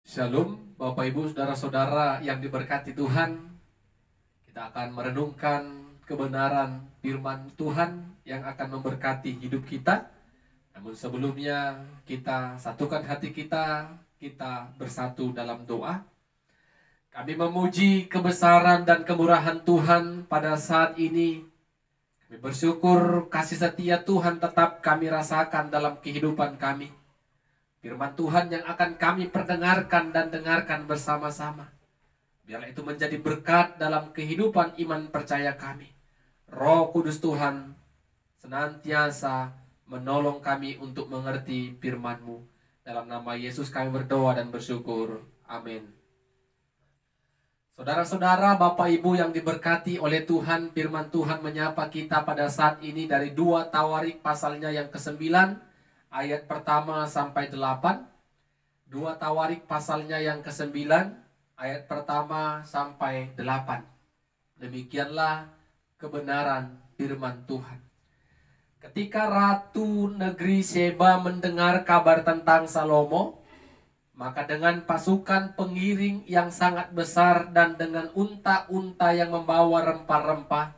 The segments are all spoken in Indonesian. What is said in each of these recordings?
Shalom, Bapak Ibu, saudara-saudara yang diberkati Tuhan. Kita akan merenungkan kebenaran firman Tuhan yang akan memberkati hidup kita. Namun sebelumnya kita satukan hati kita bersatu dalam doa. Kami memuji kebesaran dan kemurahan Tuhan pada saat ini. Kami bersyukur kasih setia Tuhan tetap kami rasakan dalam kehidupan kami. Firman Tuhan yang akan kami perdengarkan dan dengarkan bersama-sama. Biarlah itu menjadi berkat dalam kehidupan iman percaya kami. Roh Kudus Tuhan senantiasa menolong kami untuk mengerti firman-Mu. Dalam nama Yesus kami berdoa dan bersyukur. Amin. Saudara-saudara, Bapak Ibu yang diberkati oleh Tuhan, firman Tuhan menyapa kita pada saat ini dari 2 Tawarik pasalnya yang ke-9. Ayat pertama sampai 8. 2 Tawarik pasalnya yang ke-9, ayat pertama sampai 8. Demikianlah kebenaran firman Tuhan. Ketika Ratu negeri Sheba mendengar kabar tentang Salomo, maka dengan pasukan pengiring yang sangat besar dan dengan unta-unta yang membawa rempah-rempah,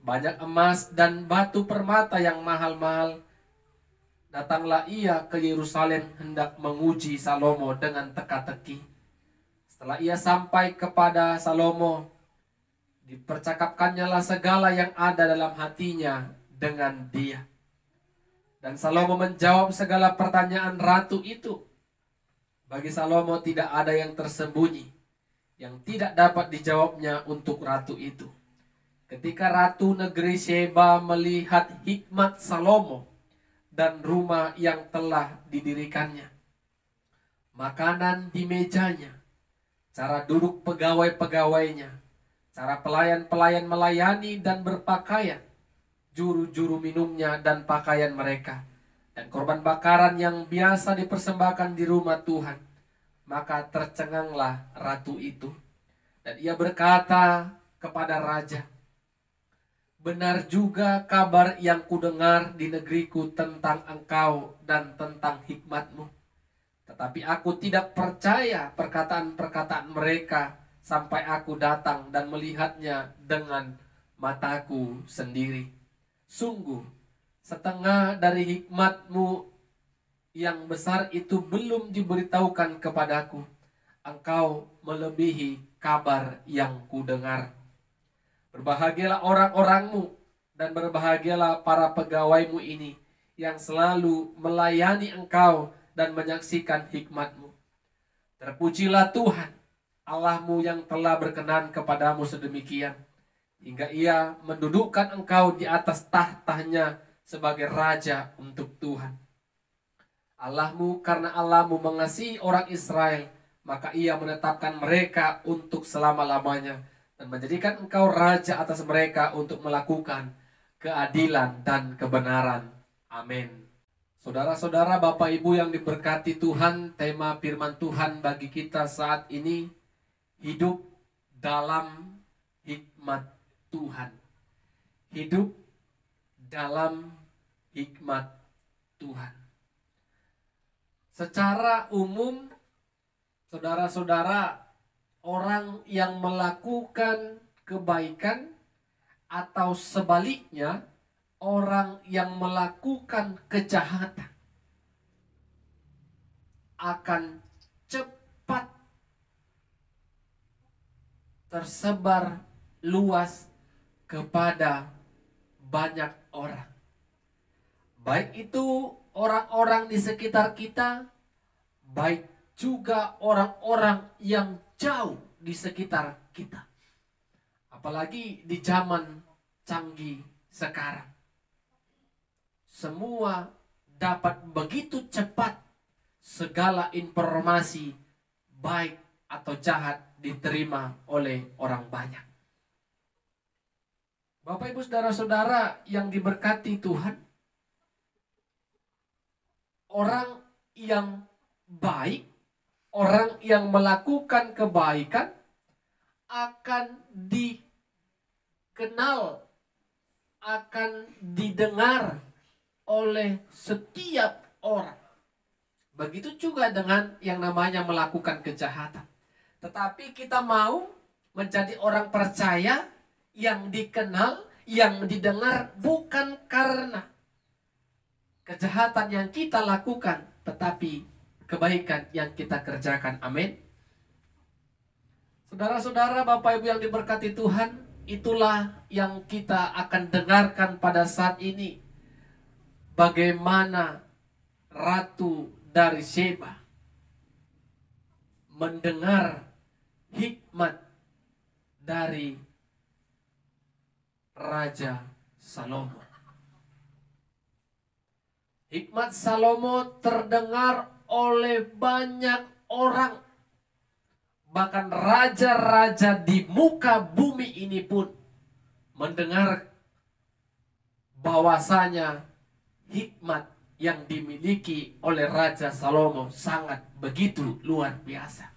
banyak emas dan batu permata yang mahal-mahal, datanglah ia ke Yerusalem hendak menguji Salomo dengan teka-teki. Setelah ia sampai kepada Salomo, dipercakapkannya lah segala yang ada dalam hatinya dengan dia. Dan Salomo menjawab segala pertanyaan ratu itu. Bagi Salomo tidak ada yang tersembunyi, yang tidak dapat dijawabnya untuk ratu itu. Ketika Ratu negeri Sheba melihat hikmat Salomo dan rumah yang telah didirikannya, makanan di mejanya, cara duduk pegawai-pegawainya, cara pelayan-pelayan melayani dan berpakaian, juru-juru minumnya dan pakaian mereka, dan korban bakaran yang biasa dipersembahkan di rumah Tuhan, maka tercenganglah ratu itu. Dan ia berkata kepada raja, "Benar juga kabar yang kudengar di negeriku tentang engkau dan tentang hikmatmu. Tetapi aku tidak percaya perkataan-perkataan mereka sampai aku datang dan melihatnya dengan mataku sendiri. Sungguh, setengah dari hikmatmu yang besar itu belum diberitahukan kepadaku. Engkau melebihi kabar yang kudengar. Berbahagialah orang-orangmu dan berbahagialah para pegawaimu ini yang selalu melayani engkau dan menyaksikan hikmatmu. Terpujilah Tuhan Allahmu yang telah berkenan kepadamu sedemikian, hingga ia mendudukkan engkau di atas tahtanya sebagai raja untuk Tuhan Allahmu. Karena Allahmu mengasihi orang Israel, maka ia menetapkan mereka untuk selama-lamanya dan menjadikan engkau raja atas mereka untuk melakukan keadilan dan kebenaran. Amin. Saudara-saudara, Bapak Ibu yang diberkati Tuhan, tema firman Tuhan bagi kita saat ini, hidup dalam hikmat Tuhan. Hidup dalam hikmat Tuhan. Secara umum, saudara-saudara, orang yang melakukan kebaikan atau sebaliknya orang yang melakukan kejahatan akan cepat tersebar luas kepada banyak orang. Baik itu orang-orang di sekitar kita, baik juga orang-orang yang jauh di sekitar kita. Apalagi di zaman canggih sekarang. Semua dapat begitu cepat segala informasi baik atau jahat diterima oleh orang banyak. Bapak Ibu saudara-saudara yang diberkati Tuhan, orang yang baik, orang yang melakukan kebaikan akan dikenal, akan didengar oleh setiap orang. Begitu juga dengan yang namanya melakukan kejahatan. Tetapi kita mau menjadi orang percaya yang dikenal, yang didengar bukan karena kejahatan yang kita lakukan, tetapi kebaikan yang kita kerjakan. Amin. Saudara-saudara, Bapak Ibu yang diberkati Tuhan, itulah yang kita akan dengarkan pada saat ini. Bagaimana Ratu dari Sheba mendengar hikmat dari Raja Salomo. Hikmat Salomo terdengar oleh banyak orang. Bahkan raja-raja di muka bumi ini pun mendengar bahwasanya hikmat yang dimiliki oleh Raja Salomo sangat begitu luar biasa.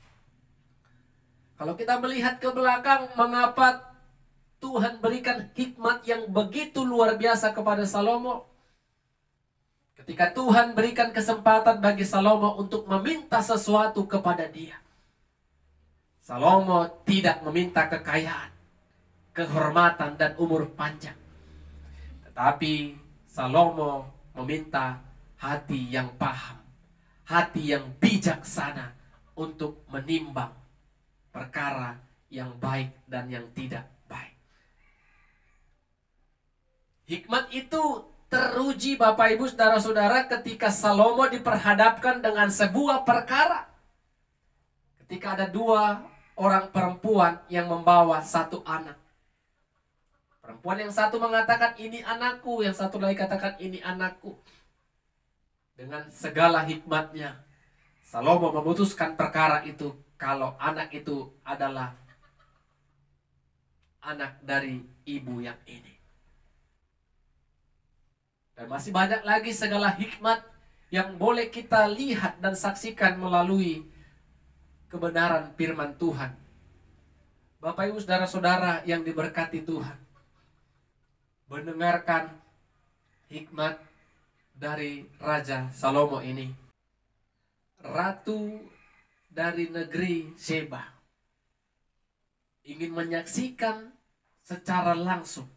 Kalau kita melihat ke belakang, mengapa Tuhan berikan hikmat yang begitu luar biasa kepada Salomo? Ketika Tuhan berikan kesempatan bagi Salomo untuk meminta sesuatu kepada dia, Salomo tidak meminta kekayaan, kehormatan, dan umur panjang. Tetapi Salomo meminta hati yang paham, hati yang bijaksana untuk menimbang perkara yang baik dan yang tidak baik. Hikmat itu teruji, Bapak Ibu saudara-saudara, ketika Salomo diperhadapkan dengan sebuah perkara. Ketika ada dua orang perempuan yang membawa satu anak. Perempuan yang satu mengatakan ini anakku, yang satu lagi katakan ini anakku. Dengan segala hikmatnya, Salomo memutuskan perkara itu kalau anak itu adalah anak dari ibu yang ini. Dan masih banyak lagi segala hikmat yang boleh kita lihat dan saksikan melalui kebenaran firman Tuhan. Bapak Ibu saudara-saudara yang diberkati Tuhan, mendengarkan hikmat dari Raja Salomo ini. Ratu dari negeri Sheba ingin menyaksikan secara langsung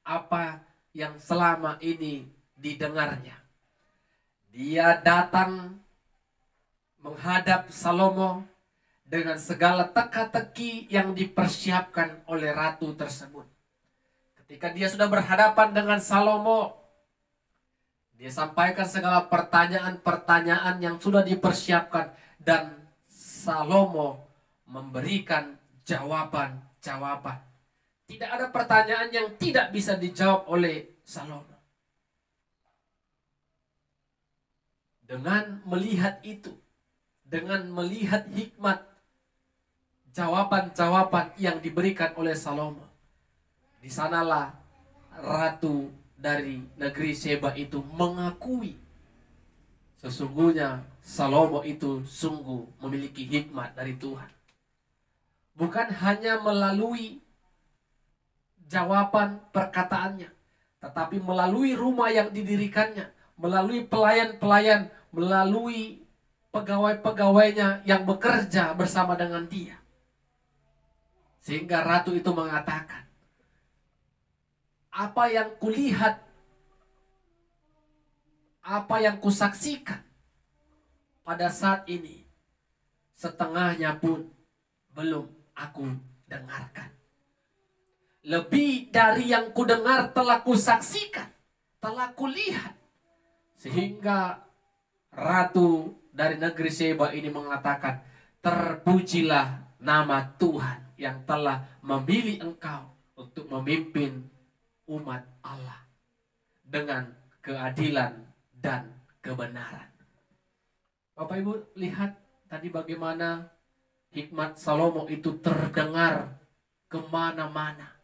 apa yang selama ini didengarnya. Dia datang menghadap Salomo dengan segala teka-teki yang dipersiapkan oleh ratu tersebut. Ketika dia sudah berhadapan dengan Salomo, dia sampaikan segala pertanyaan-pertanyaan yang sudah dipersiapkan, dan Salomo memberikan jawaban-jawaban. Tidak ada pertanyaan yang tidak bisa dijawab oleh Salomo. Dengan melihat itu, dengan melihat hikmat jawaban-jawaban yang diberikan oleh Salomo, di sanalah ratu dari negeri Sheba itu mengakui sesungguhnya Salomo itu sungguh memiliki hikmat dari Tuhan. Bukan hanya melalui jawaban perkataannya, tetapi melalui rumah yang didirikannya, melalui pelayan-pelayan, melalui pegawai-pegawainya yang bekerja bersama dengan dia. Sehingga ratu itu mengatakan, apa yang kulihat, apa yang kusaksikan pada saat ini, setengahnya pun belum aku dengarkan. Lebih dari yang kudengar telah kusaksikan, telah kulihat. Sehingga ratu dari negeri Sheba ini mengatakan, terpujilah nama Tuhan yang telah memilih engkau untuk memimpin umat Allah dengan keadilan dan kebenaran. Bapak Ibu lihat tadi bagaimana hikmat Salomo itu terdengar kemana-mana.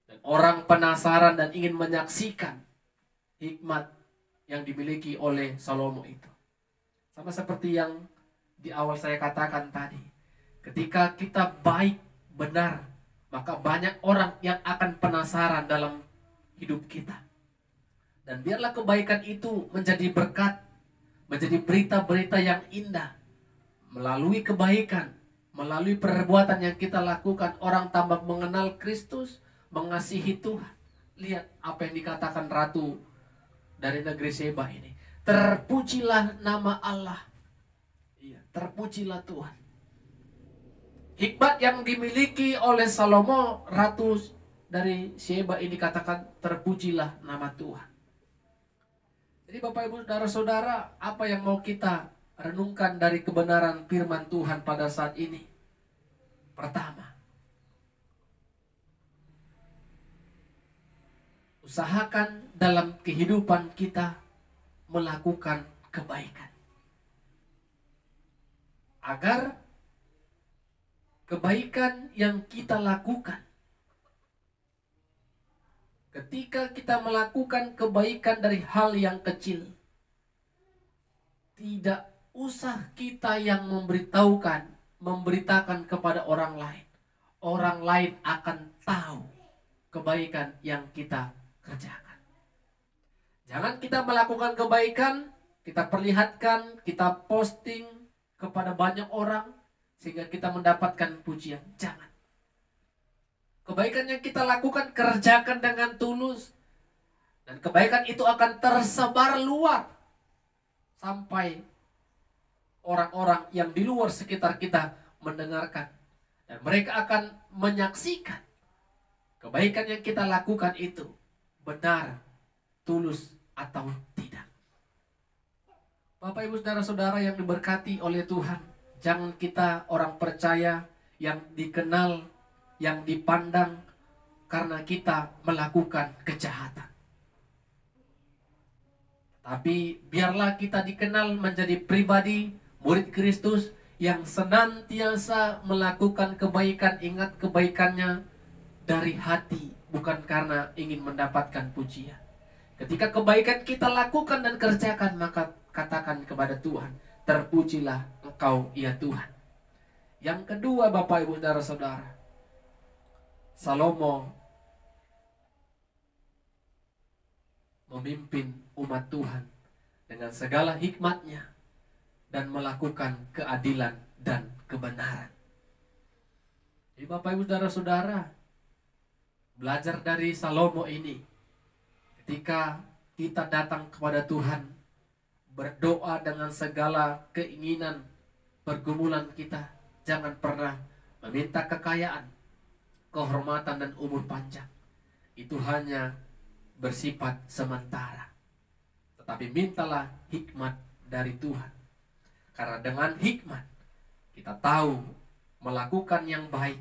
Dan orang penasaran dan ingin menyaksikan hikmat yang dimiliki oleh Salomo itu. Sama seperti yang di awal saya katakan tadi. Ketika kita baik, benar, maka banyak orang yang akan penasaran dalam hidup kita. Dan biarlah kebaikan itu menjadi berkat, menjadi berita-berita yang indah. Melalui kebaikan, melalui perbuatan yang kita lakukan, orang tambah mengenal Kristus, mengasihi Tuhan. Lihat apa yang dikatakan Ratu dari negeri Seba ini. Terpujilah nama Allah. Iya, terpujilah Tuhan. Hikmat yang dimiliki oleh Salomo, Ratu dari Seba ini katakan terpujilah nama Tuhan. Jadi Bapak Ibu Saudara-saudara, apa yang mau kita renungkan dari kebenaran firman Tuhan pada saat ini? Pertama, usahakan dalam kehidupan kita melakukan kebaikan, agar kebaikan yang kita lakukan, ketika kita melakukan kebaikan dari hal yang kecil, tidak usah kita yang memberitakan kepada orang lain. Orang lain akan tahu kebaikan yang kita kerjakan. Jangan kita melakukan kebaikan, kita perlihatkan, kita posting kepada banyak orang, sehingga kita mendapatkan pujian. Jangan. Kebaikan yang kita lakukan, kerjakan dengan tulus. Dan kebaikan itu akan tersebar luar. Sampai orang-orang yang di luar sekitar kita mendengarkan. Dan mereka akan menyaksikan kebaikan yang kita lakukan itu benar, tulus atau tidak. Bapak Ibu Saudara-saudara yang diberkati oleh Tuhan, jangan kita orang percaya yang dikenal, yang dipandang karena kita melakukan kejahatan. Tapi biarlah kita dikenal menjadi pribadi murid Kristus yang senantiasa melakukan kebaikan. Ingat, kebaikannya dari hati, bukan karena ingin mendapatkan pujian. Ketika kebaikan kita lakukan dan kerjakan, maka katakan kepada Tuhan, terpujilah Engkau ya Tuhan. Yang kedua Bapak Ibu Saudara-saudara, Salomo memimpin umat Tuhan dengan segala hikmatnya dan melakukan keadilan dan kebenaran. Jadi Bapak Ibu Saudara-saudara, belajar dari Salomo ini. Ketika kita datang kepada Tuhan, berdoa dengan segala keinginan pergumulan kita, jangan pernah meminta kekayaan, kehormatan dan umur panjang. Itu hanya bersifat sementara. Tetapi mintalah hikmat dari Tuhan. Karena dengan hikmat kita tahu melakukan yang baik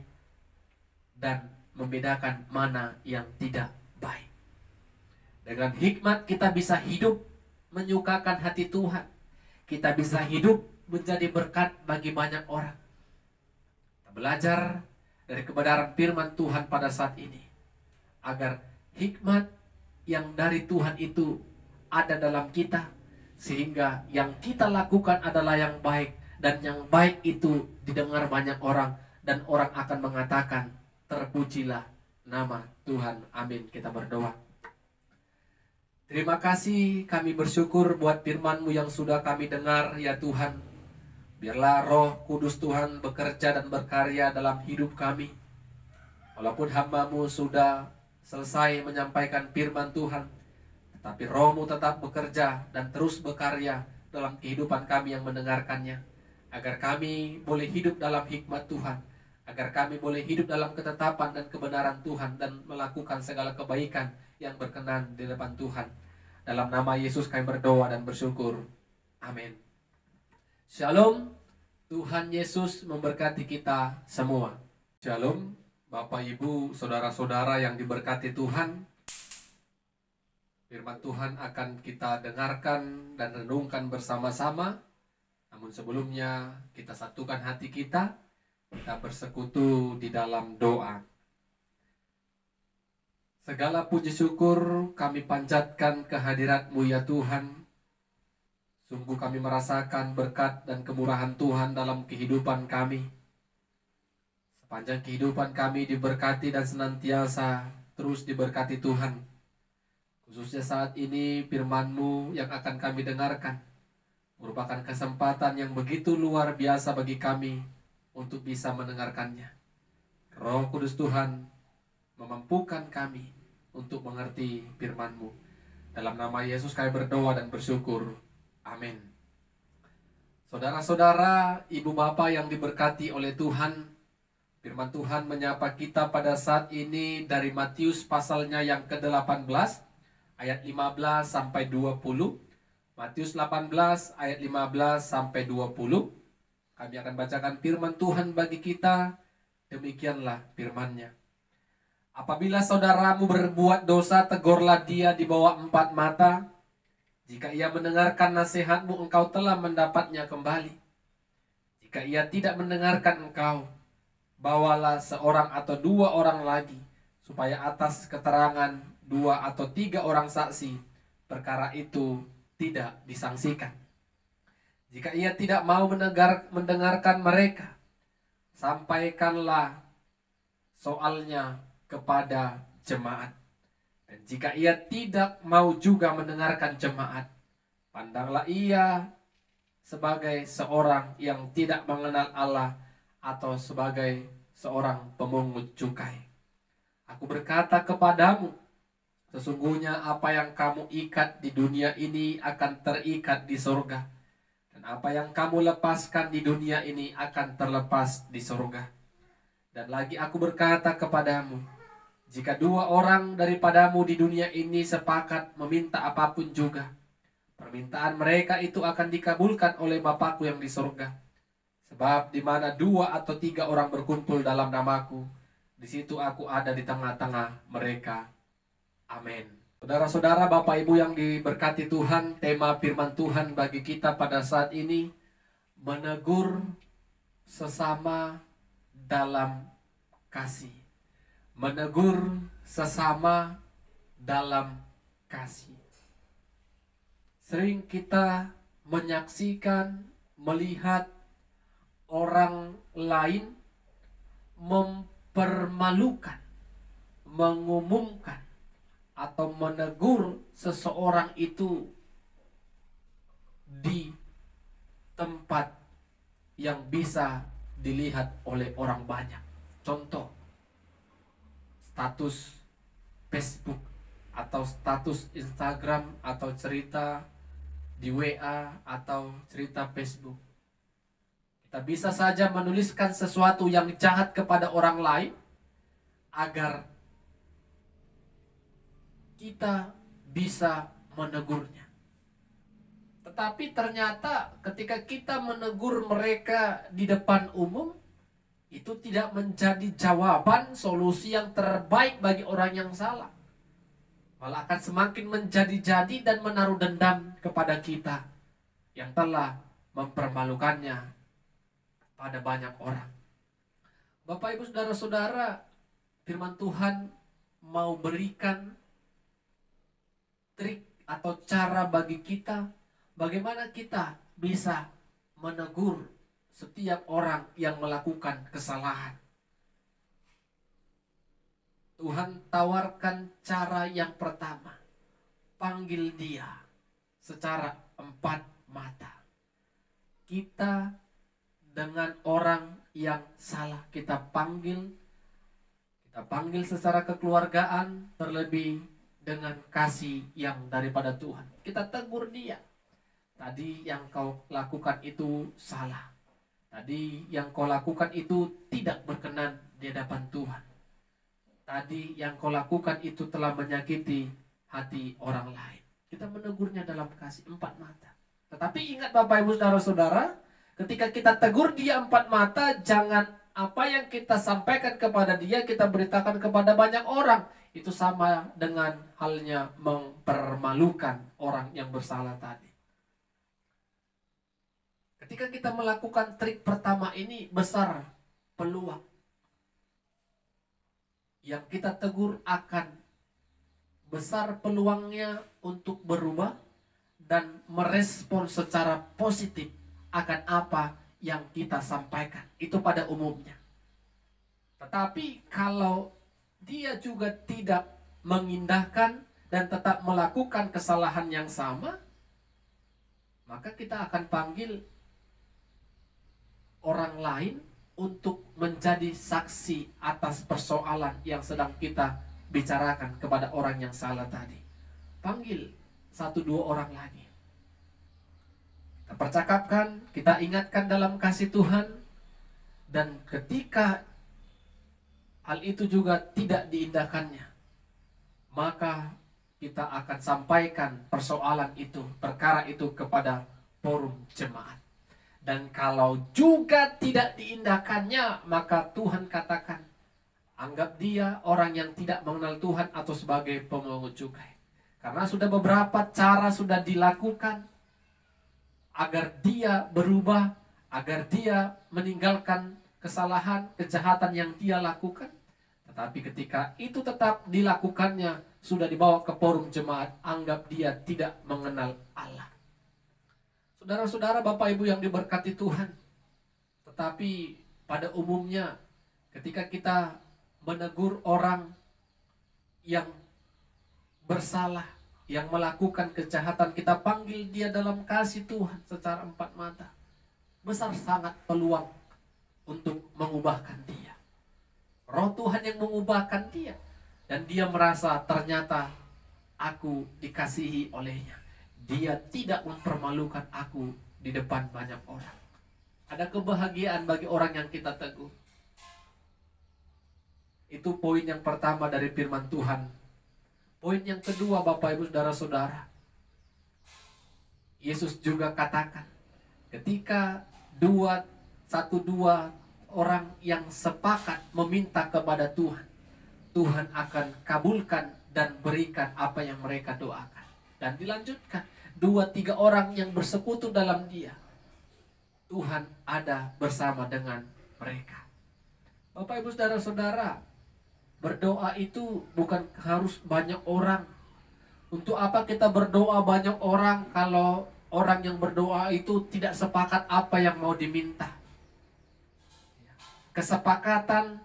dan membedakan mana yang tidak baik. Dengan hikmat kita bisa hidup menyukakan hati Tuhan. Kita bisa hidup menjadi berkat bagi banyak orang. Kita belajar dari kebenaran firman Tuhan pada saat ini, agar hikmat yang dari Tuhan itu ada dalam kita, sehingga yang kita lakukan adalah yang baik, dan yang baik itu didengar banyak orang, dan orang akan mengatakan, terpujilah nama Tuhan. Amin. Kita berdoa. Terima kasih, kami bersyukur buat firman-Mu yang sudah kami dengar ya Tuhan. Biarlah Roh Kudus Tuhan bekerja dan berkarya dalam hidup kami. Walaupun hamba-Mu sudah selesai menyampaikan firman Tuhan, tetapi Roh-Mu tetap bekerja dan terus berkarya dalam kehidupan kami yang mendengarkannya. Agar kami boleh hidup dalam hikmat Tuhan, agar kami boleh hidup dalam ketetapan dan kebenaran Tuhan, dan melakukan segala kebaikan yang berkenan di depan Tuhan. Dalam nama Yesus kami berdoa dan bersyukur. Amin. Shalom. Tuhan Yesus memberkati kita semua. Shalom. Bapak, Ibu, Saudara-saudara yang diberkati Tuhan. Firman Tuhan akan kita dengarkan dan renungkan bersama-sama. Namun sebelumnya kita satukan hati kita. Kita bersekutu di dalam doa. Segala puji syukur kami panjatkan kehadirat-Mu ya Tuhan. Sungguh kami merasakan berkat dan kemurahan Tuhan dalam kehidupan kami. Sepanjang kehidupan kami diberkati dan senantiasa terus diberkati Tuhan. Khususnya saat ini firman-Mu yang akan kami dengarkan merupakan kesempatan yang begitu luar biasa bagi kami untuk bisa mendengarkannya. Roh Kudus Tuhan memampukan kami untuk mengerti firman-Mu. Dalam nama Yesus kami berdoa dan bersyukur. Amin. Saudara-saudara, ibu bapak yang diberkati oleh Tuhan, firman Tuhan menyapa kita pada saat ini dari Matius pasalnya yang ke-18, ayat 15 sampai 20. Matius 18 ayat 15 sampai 20. Kami akan bacakan firman Tuhan bagi kita. Demikianlah firman-Nya. Apabila saudaramu berbuat dosa, tegurlah dia di bawah 4 mata. Jika ia mendengarkan nasihatmu, engkau telah mendapatnya kembali. Jika ia tidak mendengarkan engkau, bawalah seorang atau 2 orang lagi, supaya atas keterangan 2 atau 3 orang saksi, perkara itu tidak disangsikan. Jika ia tidak mau mendengarkan mereka, sampaikanlah soalnya kepada jemaat. Dan jika ia tidak mau juga mendengarkan jemaat, pandanglah ia sebagai seorang yang tidak mengenal Allah atau sebagai seorang pemungut cukai. Aku berkata kepadamu, sesungguhnya apa yang kamu ikat di dunia ini akan terikat di surga, dan apa yang kamu lepaskan di dunia ini akan terlepas di surga. Dan lagi aku berkata kepadamu, jika 2 orang daripadamu di dunia ini sepakat meminta apapun juga, permintaan mereka itu akan dikabulkan oleh Bapakku yang di surga. Sebab di mana 2 atau 3 orang berkumpul dalam namaku, di situ aku ada di tengah-tengah mereka. Amin. Saudara-saudara, Bapak Ibu yang diberkati Tuhan, tema firman Tuhan bagi kita pada saat ini, menegur sesama dalam kasih. Menegur sesama dalam kasih. Sering kita menyaksikan, melihat orang lain mempermalukan, mengumumkan, atau menegur seseorang itu di tempat yang bisa dilihat oleh orang banyak. Contoh, status Facebook atau status Instagram atau cerita di WA atau cerita Facebook. Kita bisa saja menuliskan sesuatu yang jahat kepada orang lain agar kita bisa menegurnya. Tetapi ternyata ketika kita menegur mereka di depan umum, itu tidak menjadi jawaban solusi yang terbaik bagi orang yang salah. Malah akan semakin menjadi-jadi dan menaruh dendam kepada kita yang telah mempermalukannya pada banyak orang. Bapak Ibu Saudara-saudara, firman Tuhan mau berikan trik atau cara bagi kita bagaimana kita bisa menegur setiap orang yang melakukan kesalahan. Tuhan tawarkan cara yang pertama, panggil dia secara 4 mata. Kita dengan orang yang salah kita panggil secara kekeluargaan, terlebih dengan kasih yang daripada Tuhan. Kita tegur dia. Tadi yang kau lakukan itu salah. Tadi yang kau lakukan itu tidak berkenan di hadapan Tuhan. Tadi yang kau lakukan itu telah menyakiti hati orang lain. Kita menegurnya dalam kasih 4 mata. Tetapi ingat Bapak Ibu Saudara-saudara, ketika kita tegur dia 4 mata, jangan apa yang kita sampaikan kepada dia kita beritakan kepada banyak orang. Itu sama dengan halnya mempermalukan orang yang bersalah tadi. Ketika kita melakukan trik pertama ini, besar peluang yang kita tegur akan besar peluangnya untuk berubah dan merespon secara positif akan apa yang kita sampaikan. Itu pada umumnya. Tetapi kalau dia juga tidak mengindahkan dan tetap melakukan kesalahan yang sama, maka kita akan panggil orang lain untuk menjadi saksi atas persoalan yang sedang kita bicarakan kepada orang yang salah tadi. Panggil 1-2 orang lagi. Kita percakapkan, kita ingatkan dalam kasih Tuhan, dan ketika hal itu juga tidak diindahkannya, maka kita akan sampaikan persoalan itu, perkara itu kepada forum jemaat. Dan kalau juga tidak diindahkannya, maka Tuhan katakan, anggap dia orang yang tidak mengenal Tuhan atau sebagai pemungut cukai. Karena sudah beberapa cara sudah dilakukan agar dia berubah, agar dia meninggalkan kesalahan, kejahatan yang dia lakukan. Tetapi ketika itu tetap dilakukannya, sudah dibawa ke forum jemaat, anggap dia tidak mengenal Allah. Saudara-saudara, Bapak Ibu yang diberkati Tuhan, tetapi pada umumnya ketika kita menegur orang yang bersalah, yang melakukan kejahatan, kita panggil dia dalam kasih Tuhan secara 4 mata. Besar sangat peluang untuk mengubahkan dia. Roh Tuhan yang mengubahkan dia. Dan dia merasa ternyata aku dikasihi olehnya. Dia tidak mempermalukan aku di depan banyak orang. Ada kebahagiaan bagi orang yang kita teguh. Itu poin yang pertama dari firman Tuhan. Poin yang kedua, Bapak Ibu Saudara-saudara, Yesus juga katakan, ketika 1-2 orang yang sepakat meminta kepada Tuhan, Tuhan akan kabulkan dan berikan apa yang mereka doakan. Dan dilanjutkan, 2-3 orang yang bersekutu dalam dia, Tuhan ada bersama dengan mereka. Bapak Ibu Saudara-saudara, berdoa itu bukan harus banyak orang. Untuk apa kita berdoa banyak orang kalau orang yang berdoa itu tidak sepakat apa yang mau diminta? Kesepakatan,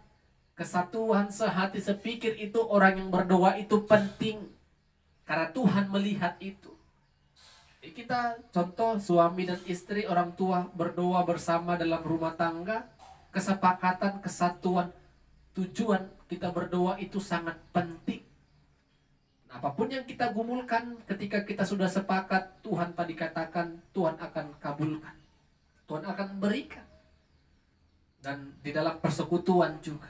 kesatuan, sehati, sepikir itu orang yang berdoa itu penting. Karena Tuhan melihat itu. Kita contoh suami dan istri, orang tua berdoa bersama dalam rumah tangga. Kesepakatan, kesatuan, tujuan kita berdoa itu sangat penting. Apapun yang kita gumulkan, ketika kita sudah sepakat, Tuhan tadi katakan, Tuhan akan kabulkan. Tuhan akan berikan. Dan di dalam persekutuan juga.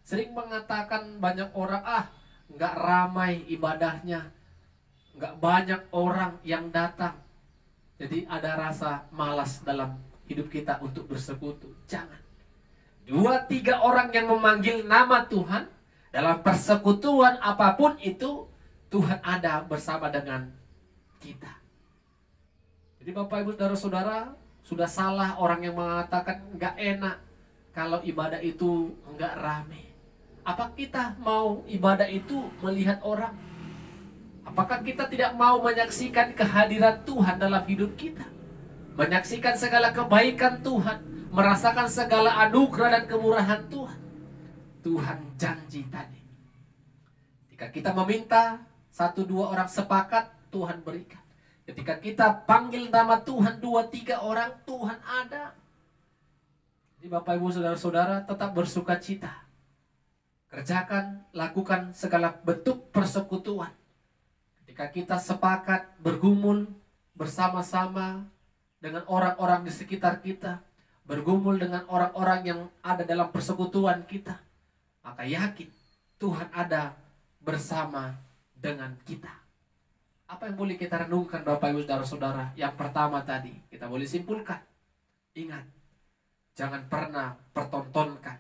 Sering mengatakan banyak orang, nggak ramai ibadahnya. Nggak banyak orang yang datang. Jadi ada rasa malas dalam hidup kita untuk bersekutu. Jangan. 2-3 orang yang memanggil nama Tuhan, dalam persekutuan apapun itu, Tuhan ada bersama dengan kita. Jadi Bapak Ibu Saudara-saudara, sudah salah orang yang mengatakan nggak enak kalau ibadah itu nggak rame. Apa kita mau ibadah itu melihat orang? Apakah kita tidak mau menyaksikan kehadiran Tuhan dalam hidup kita? Menyaksikan segala kebaikan Tuhan, merasakan segala anugerah dan kemurahan Tuhan. Tuhan janji tadi, ketika kita meminta, 1-2 orang sepakat, Tuhan berikan. Ketika kita panggil nama Tuhan, 2-3 orang, Tuhan ada. Jadi Bapak Ibu Saudara-saudara, tetap bersuka cita. Kerjakan, lakukan segala bentuk persekutuan. Ketika kita sepakat bergumul bersama-sama dengan orang-orang di sekitar kita, bergumul dengan orang-orang yang ada dalam persekutuan kita, maka yakin Tuhan ada bersama dengan kita. Apa yang boleh kita renungkan Bapak Ibu Saudara-saudara? Yang pertama tadi, kita boleh simpulkan. Ingat, jangan pernah pertontonkan,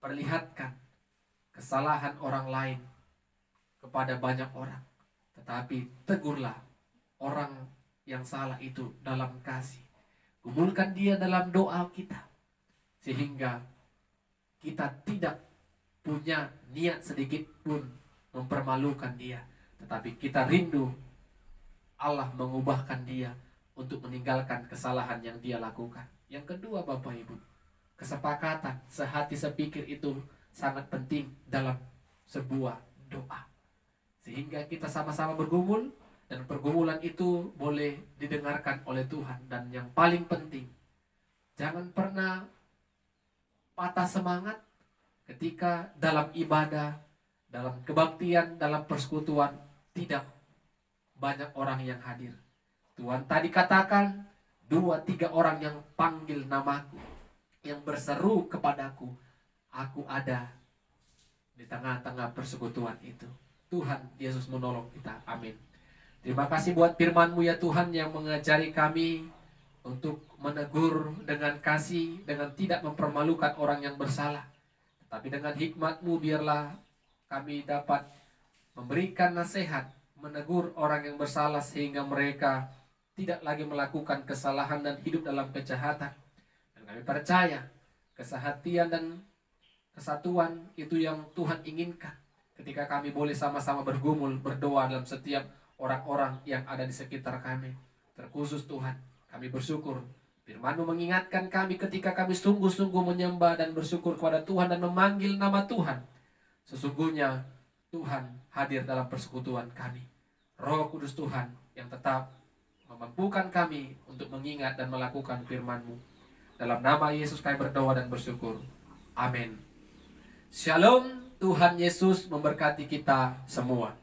perlihatkan kesalahan orang lain kepada banyak orang. Tetapi tegurlah orang yang salah itu dalam kasih. Kumpulkan dia dalam doa kita. Sehingga kita tidak punya niat sedikit pun mempermalukan dia. Tetapi kita rindu Allah mengubahkan dia untuk meninggalkan kesalahan yang dia lakukan. Yang kedua Bapak Ibu, kesepakatan, sehati sepikir itu sangat penting dalam sebuah doa. Sehingga kita sama-sama bergumul Dan pergumulan itu boleh didengarkan oleh Tuhan. Dan yang paling penting, jangan pernah patah semangat ketika dalam ibadah, dalam kebaktian, dalam persekutuan tidak banyak orang yang hadir. Tuhan tadi katakan, 2-3 orang yang panggil namaku, yang berseru kepadaku, aku ada di tengah-tengah persekutuan itu. Tuhan Yesus menolong kita. Amin. Terima kasih buat firman-Mu ya Tuhan, yang mengajari kami untuk menegur dengan kasih, dengan tidak mempermalukan orang yang bersalah. Tapi dengan hikmat-Mu biarlah kami dapat memberikan nasihat, menegur orang yang bersalah sehingga mereka tidak lagi melakukan kesalahan dan hidup dalam kejahatan. Dan kami percaya kesehatian dan kesatuan itu yang Tuhan inginkan ketika kami boleh sama-sama bergumul, berdoa dalam setiap orang-orang yang ada di sekitar kami. Terkhusus Tuhan, kami bersyukur firman-Mu mengingatkan kami ketika kami sungguh-sungguh menyembah dan bersyukur kepada Tuhan dan memanggil nama Tuhan. Sesungguhnya Tuhan hadir dalam persekutuan kami. Roh Kudus Tuhan yang tetap memampukan kami untuk mengingat dan melakukan firman-Mu. Dalam nama Yesus kami berdoa dan bersyukur. Amin. Shalom. Tuhan Yesus memberkati kita semua.